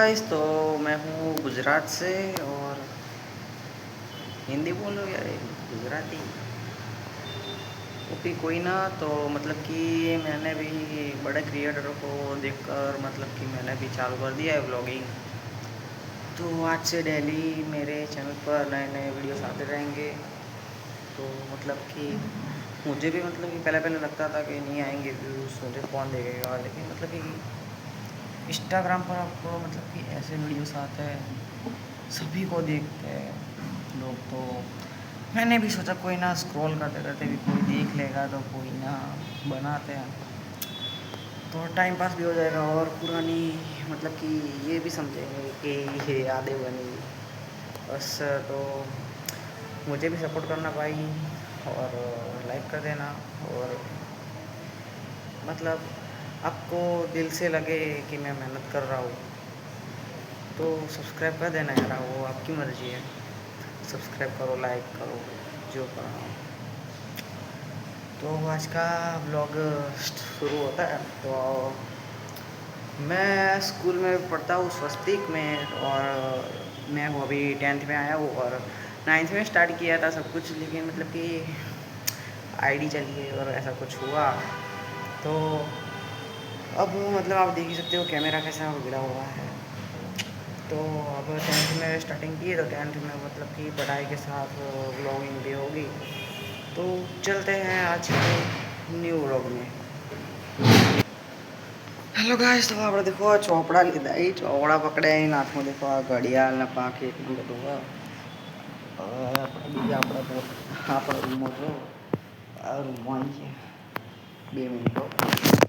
Guys, तो मैं हूँ गुजरात से और हिंदी बोलो यार, गुजराती ओपी कोई ना। तो मतलब कि मैंने भी बड़े क्रिएटरों को देखकर मतलब कि मैंने भी चालू कर दिया है व्लॉगिंग। तो आज से डेली मेरे चैनल पर नए नए वीडियोस आते रहेंगे। तो मतलब कि मुझे भी मतलब कि पहले पहले लगता था कि नहीं आएंगे व्यूज़, मुझे कौन देखेगा, लेकिन मतलब कि इंस्टाग्राम पर आपको मतलब कि ऐसे वीडियोस आते हैं, सभी को देखते हैं लोग। तो मैंने भी सोचा कोई ना, स्क्रॉल करते करते भी कोई देख लेगा तो कोई ना, बनाते हैं तो टाइम पास भी हो जाएगा और पुरानी मतलब कि ये भी समझेंगे कि ये यादें बनी बस। तो मुझे भी सपोर्ट करना भाई, और लाइक कर देना। और मतलब आपको दिल से लगे कि मैं मेहनत कर रहा हूँ तो सब्सक्राइब कर देना यार, वो आपकी मर्ज़ी है। सब्सक्राइब करो, लाइक करो, जो करना हो। तो आज का व्लॉग शुरू होता है। तो मैं स्कूल में पढ़ता हूँ स्वस्तिक में, और मैं वो अभी 10th में आया हूँ और 9th में स्टार्ट किया था सब कुछ, लेकिन मतलब कि आईडी चली गई और ऐसा कुछ हुआ। तो अब मतलब आप देख ही सकते हो कैमरा कैसा बिगड़ा हुआ है। तो अब 10th में स्टार्टिंग की है, तो 10th में मतलब कि पढ़ाई के साथ व्लॉगिंग भी होगी। तो चलते हैं आज के न्यू व्लॉग में। हेलो गाइस, तो આપણે देखો આ ચોપડા લીધા, એ ચોપડા પકડ્યા એના હાથમાં દેખો આ ઘડિયાળ ને પાંખી એટલું બધું હોય। હવે આપણે બીજા આપણા રૂમમાં જો, આ રૂમમાં આવી ગયા 2 મિનિટો।